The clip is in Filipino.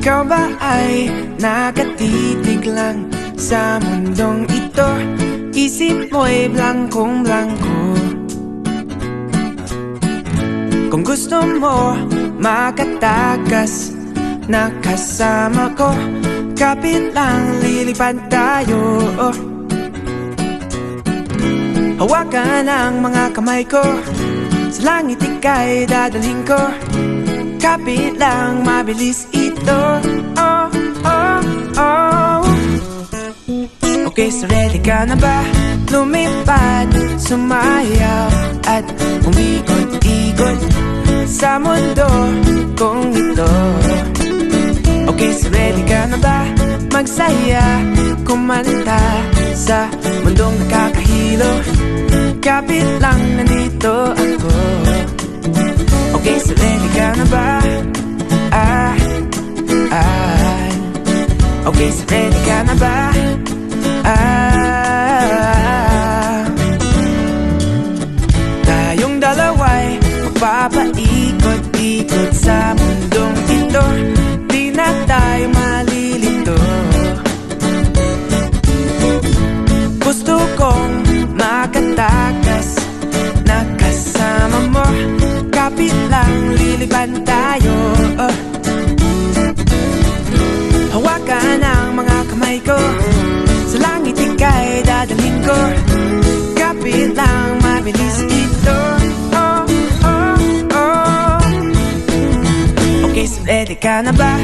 Ikaw ba ay nakatitig lang sa mundong ito? Isip mo'y blankong-blanko. Kung gusto mo makatakas na kasama ko, kapit lang, lilipad tayo. Hawakan ang mga kamay ko, sa langit ika'y dadalhin ko. Kapit lang, mabilis ito. Oh, oh, oh. Okay, so ready ka na ba? Lumipad, sumayaw at umikot-ikot sa mundo kong ito. Okay, so ready ka na ba? Magsaya, kumanta sa mundong nakakahilo. Kapit lang, nandito ako. Okay, so ready ka na ba? Okay, so ready ka na ba? Tayong dalawa'y magpapaikot-ikot sa mundong ito. Di na tayo malilito. Gusto kong makatakas na kasama mo. Kapit lang, lilipad tayo. Hawakan ang mga kamay ko, sa langit ika'y dadalhin ko. Kapit lang, mabilis ito. Oh, oh, oh. Okay, so ready ka na ba?